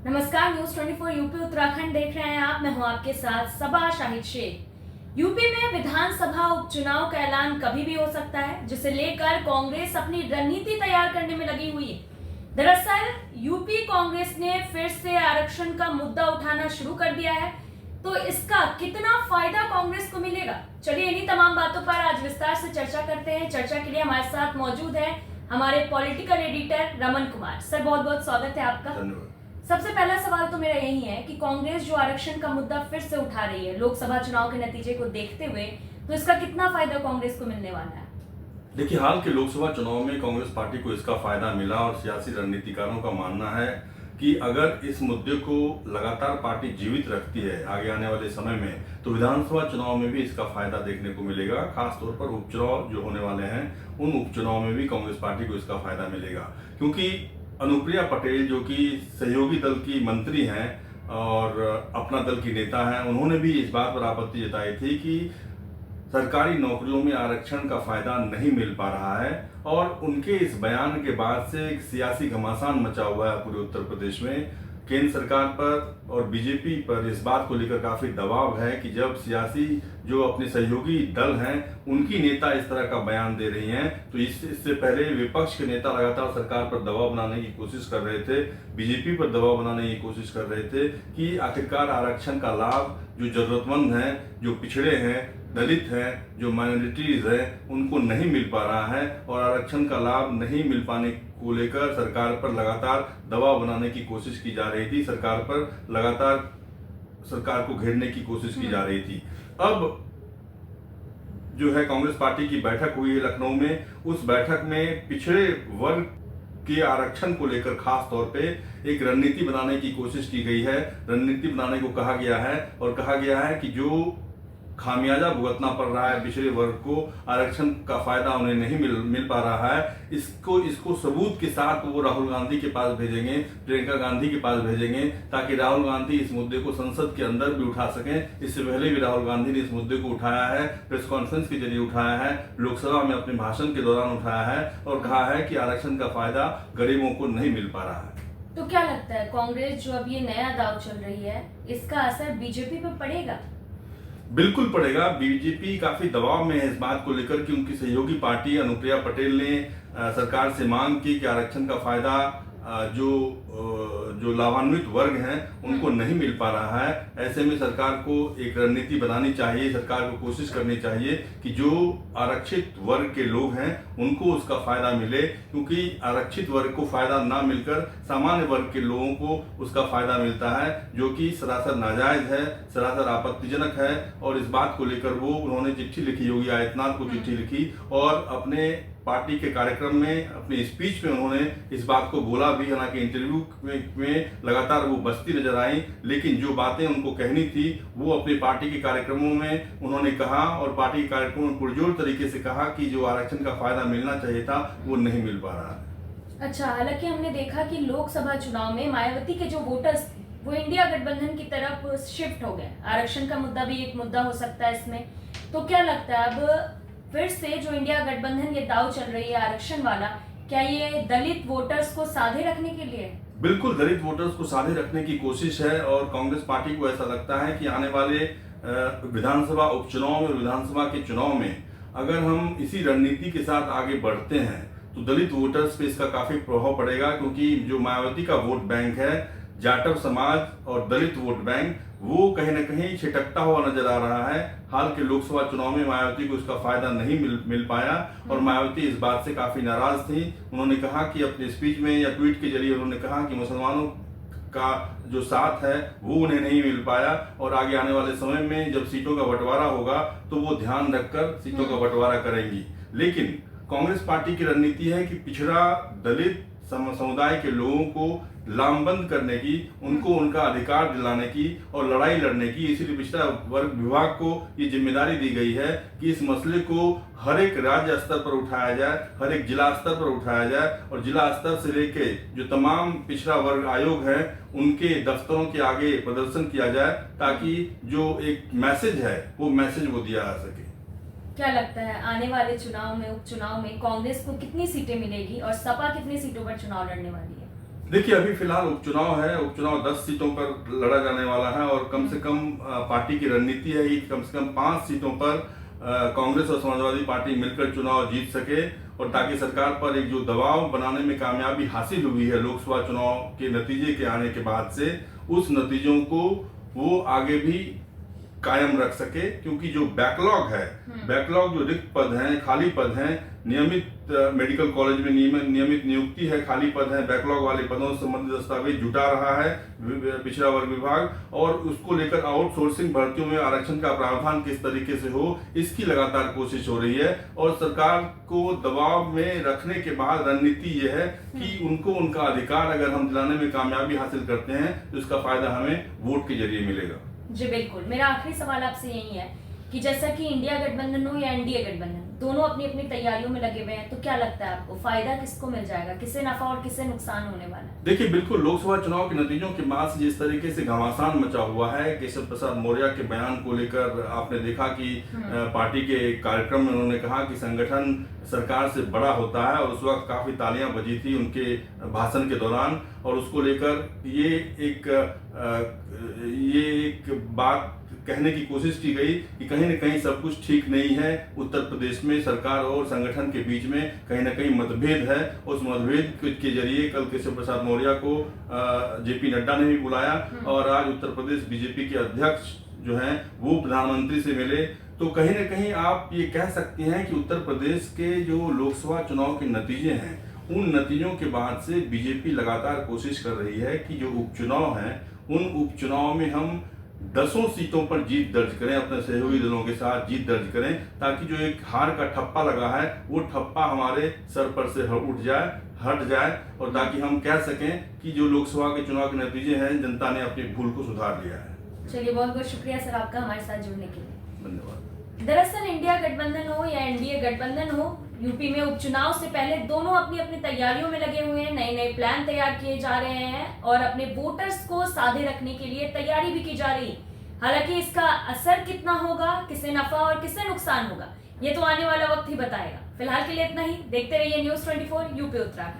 नमस्कार, news 24 UP Uttarakhand देख रहे हैं आप। मैं हूं आपके साथ सबा शाहिद शेख। यूपी में विधानसभा उपचुनाव का ऐलान कभी भी हो सकता है, जिसे लेकर कांग्रेस अपनी रणनीति तैयार करने में लगी हुई है। दरअसल यूपी कांग्रेस ने फिर से आरक्षण का मुद्दा उठाना शुरू कर दिया है, तो इसका कितना फायदा कांग्रेस को मिलेगा, चलिए इन्हीं तमाम बातों पर आज विस्तार से चर्चा करते हैं। चर्चा के लिए हमारे साथ मौजूद है हमारे political editor Raman Kumar. Sir, बहुत बहुत स्वागत है आपका। धन्यवाद। सबसे पहला सवाल तो मेरा यही है कि कांग्रेस जो आरक्षण का मुद्दा फिर से उठा रही है लोकसभा चुनाव के नतीजे को देखते हुए, तो इसका कितना फायदा कांग्रेस को मिलने वाला है? देखिए, हाल के लोकसभा चुनाव में कांग्रेस पार्टी को इसका फायदा मिला और सियासी रणनीतिकारों का मानना है कि अगर इस मुद्दे को लगातार पार्टी जीवित रखती है आगे आने वाले समय में, तो विधानसभा चुनाव में भी इसका फायदा देखने को मिलेगा। खासतौर पर उपचुनाव जो होने वाले हैं, उन उपचुनाव में भी कांग्रेस पार्टी को इसका फायदा मिलेगा, क्योंकि अनुप्रिया पटेल जो कि सहयोगी दल की मंत्री हैं और अपना दल की नेता हैं, उन्होंने भी इस बात पर आपत्ति जताई थी कि सरकारी नौकरियों में आरक्षण का फायदा नहीं मिल पा रहा है। और उनके इस बयान के बाद से एक सियासी घमासान मचा हुआ है पूरे उत्तर प्रदेश में। केंद्र सरकार पर और बीजेपी पर इस बात को लेकर काफी दबाव है कि जब सियासी जो अपने सहयोगी दल हैं, उनकी नेता इस तरह का बयान दे रही हैं, तो इससे पहले विपक्ष के नेता लगातार सरकार पर दबाव बनाने की कोशिश कर रहे थे, बीजेपी पर दबाव बनाने की कोशिश कर रहे थे कि आखिरकार आरक्षण का लाभ जो जरूरतमंद हैं, जो पिछड़े हैं, दलित हैं, जो माइनॉरिटीज हैं, उनको नहीं मिल पा रहा है। और आरक्षण का लाभ नहीं मिल पाने को लेकर सरकार पर लगातार दबाव बनाने की कोशिश की जा रही थी, सरकार पर लगातार सरकार को घेरने की कोशिश की जा रही थी। अब जो है कांग्रेस पार्टी की बैठक हुई है लखनऊ में, उस बैठक में पिछड़े वर्ग के आरक्षण को लेकर खास तौर पे एक रणनीति बनाने की कोशिश की गई है। रणनीति बनाने को कहा गया है और कहा गया है कि जो खामियाजा भुगतना पड़ रहा है पिछड़े वर्ग को, आरक्षण का फायदा उन्हें नहीं मिल पा रहा है, इसको सबूत के साथ वो राहुल गांधी के पास भेजेंगे, प्रियंका गांधी के पास भेजेंगे, ताकि राहुल गांधी इस मुद्दे को संसद के अंदर भी उठा सकें। इससे पहले भी राहुल गांधी ने इस मुद्दे को उठाया है, प्रेस कॉन्फ्रेंस के जरिए उठाया है, लोकसभा में अपने भाषण के दौरान उठाया है और कहा है कि आरक्षण का फायदा गरीबों को नहीं मिल पा रहा है। तो क्या लगता है, कांग्रेस जो अब ये नया दाव चल रही है, इसका असर बीजेपी पर पड़ेगा? बिल्कुल पड़ेगा। बीजेपी काफी दबाव में है इस बात को लेकर कि उनकी सहयोगी पार्टी अनुप्रिया पटेल ने सरकार से मांग की कि आरक्षण का फायदा जो लाभान्वित वर्ग हैं उनको नहीं मिल पा रहा है। ऐसे में सरकार को एक रणनीति बनानी चाहिए, सरकार को कोशिश करनी चाहिए कि जो आरक्षित वर्ग के लोग हैं उनको उसका फायदा मिले, क्योंकि आरक्षित वर्ग को फायदा ना मिलकर सामान्य वर्ग के लोगों को उसका फायदा मिलता है, जो कि सरासर नाजायज है, सरासर आपत्तिजनक है। और इस बात को लेकर उन्होंने चिट्ठी लिखी, योगी आदित्यनाथ को चिट्ठी लिखी और अपने पार्टी के कार्यक्रम में, अपनी स्पीच में उन्होंने इस बात को बोला भी। हालांकि इंटरव्यू में लगातार वो बसती नजर आई, लेकिन जो बातें उनको कहनी थी वो अपनी पार्टी के कार्यक्रमों में उन्होंने कहा और पार्टी के कार्यक्रमों में पुरजोर तरीके से कहा कि जो आरक्षण का फायदा मिलना चाहिए था वो नहीं मिल पा रहा है। अच्छा, हालांकि हमने देखा कि लोकसभा चुनाव में मायावती के जो वोटर्स थे वो इंडिया गठबंधन की तरफ शिफ्ट हो गए। आरक्षण का मुद्दा भी एक मुद्दा हो सकता है इसमें। तो क्या लगता है, अब फिर से जो इंडिया गठबंधन ये दाव चल रही है आरक्षण वाला, क्या ये दलित वोटर्स को साधे रखने के लिए? बिल्कुल दलित वोटर्स को साधे रखने की कोशिश है और कांग्रेस पार्टी को ऐसा लगता है कि आने वाले विधानसभा उपचुनाव में, विधानसभा के चुनाव में अगर हम इसी रणनीति के साथ आगे बढ़ते हैं तो दलित वोटर्स पे इसका काफी प्रभाव पड़ेगा, क्योंकि जो मायावती का वोट बैंक है, जाटव समाज और दलित वोट बैंक, वो कहीं न कहीं छिटकता हुआ नजर आ रहा है। हाल के लोकसभा चुनाव में मायावती को इसका फायदा नहीं मिल पाया और मायावती इस बात से काफी नाराज थी। उन्होंने कहा कि अपने स्पीच में या ट्वीट के जरिए उन्होंने कहा कि मुसलमानों का जो साथ है वो उन्हें नहीं मिल पाया और आगे आने वाले समय में जब सीटों का बंटवारा होगा तो वो ध्यान रखकर सीटों का बंटवारा करेंगी। लेकिन कांग्रेस पार्टी की रणनीति है कि पिछड़ा दलित समुदाय के लोगों को लामबंद करने की, उनको उनका अधिकार दिलाने की और लड़ाई लड़ने की। इसीलिए पिछड़ा वर्ग विभाग को ये जिम्मेदारी दी गई है कि इस मसले को हर एक राज्य स्तर पर उठाया जाए, हर एक जिला स्तर पर उठाया जाए और जिला स्तर से लेके जो तमाम पिछड़ा वर्ग आयोग हैं उनके दफ्तरों के आगे प्रदर्शन किया जाए, ताकि जो एक मैसेज है वो मैसेज वो दिया जा सके। क्या लगता है, आने वाले चुनाव में, उपचुनाव में कांग्रेस को कितनी सीटें मिलेगी और सपा कितनी सीटों पर चुनाव लड़ने वाली है? देखिए, अभी फिलहाल उपचुनाव है। उपचुनाव 10 सीटों पर लड़ा जाने वाला है और कम से कम पार्टी की रणनीति है कि कम से कम 5 सीटों पर कांग्रेस और समाजवादी पार्टी मिलकर चुनाव जीत सके, और ताकि सरकार पर एक जो दबाव बनाने में कामयाबी हासिल हुई है लोकसभा चुनाव के नतीजे के आने के बाद से, उस नतीजों को वो आगे भी कायम रख सके। क्योंकि जो बैकलॉग है, बैकलॉग जो रिक्त पद हैं, खाली पद हैं, नियमित मेडिकल कॉलेज में नियमित नियुक्ति है, खाली पद है, बैकलॉग वाले पदों से संबंधित दस्तावेज जुटा रहा है पिछड़ा वर्ग विभाग, और उसको लेकर आउटसोर्सिंग भर्तियों में आरक्षण का प्रावधान किस तरीके से हो, इसकी लगातार कोशिश हो रही है। और सरकार को दबाव में रखने के बाद रणनीति यह है कि उनको उनका अधिकार अगर हम दिलाने में कामयाबी हासिल करते हैं तो इसका फायदा हमें वोट के जरिए मिलेगा। जी बिल्कुल, मेरा आखिरी सवाल आपसे यही है कि जैसा कि इंडिया गठबंधन हो या एनडीए गठबंधन, दोनों अपनी अपनी तैयारियों में लगे हुए हैं, तो क्या लगता है आपको फायदा किसको मिल जाएगा, किससे नफा और किससे नुकसान होने वाला है? देखिए, बिल्कुल लोकसभा चुनाव के नतीजों के बाद से जिस तरीके से घमासान मचा हुआ है, केशव प्रसाद मौर्य के बयान को लेकर आपने देखा कि पार्टी के कार्यक्रम में उन्होंने कहा कि संगठन सरकार से बड़ा होता है, और उस वक्त काफी तालियां बजी थी उनके भाषण के दौरान, और उसको लेकर ये एक बात कहने की कोशिश की गई कि कहीं न कहीं सब कुछ ठीक नहीं है। उत्तर प्रदेश में सरकार और संगठन के बीच में कहीं न कहीं मतभेद है। उस मतभेद के जरिए कल केशव प्रसाद मौर्य को जेपी नड्डा ने भी बुलाया, और आज उत्तर प्रदेश बीजेपी के अध्यक्ष जो हैं वो प्रधानमंत्री से मिले। तो कहीं न कहीं आप ये कह सकते हैं कि उत्तर प्रदेश के जो लोकसभा चुनाव के नतीजे हैं, उन नतीजों के बाद से बीजेपी लगातार कोशिश कर रही है कि जो उपचुनाव हैं, उन उपचुनाव में हम 10 सीटों पर जीत दर्ज करें, अपने सहयोगी दलों के साथ जीत दर्ज करें, ताकि जो एक हार का ठप्पा लगा है वो ठप्पा हमारे सर पर से हट जाए, और ताकि हम कह सकें कि जो लोकसभा के चुनाव के नतीजे हैं, जनता ने अपनी भूल को सुधार लिया है। चलिए, बहुत बहुत शुक्रिया सर आपका हमारे साथ जुड़ने के लिए। धन्यवाद। दरअसल इंडिया गठबंधन हो या एनडीए गठबंधन हो, यूपी में उपचुनाव से पहले दोनों अपनी अपनी तैयारियों में लगे हुए हैं, नए नए प्लान तैयार किए जा रहे हैं और अपने वोटर्स को साधे रखने के लिए तैयारी भी की जा रही है। हालांकि इसका असर कितना होगा, किसे नफा और किसे नुकसान होगा, ये तो आने वाला वक्त ही बताएगा। फिलहाल के लिए इतना ही। देखते रहिए News 24 यूपी उत्तराखंड।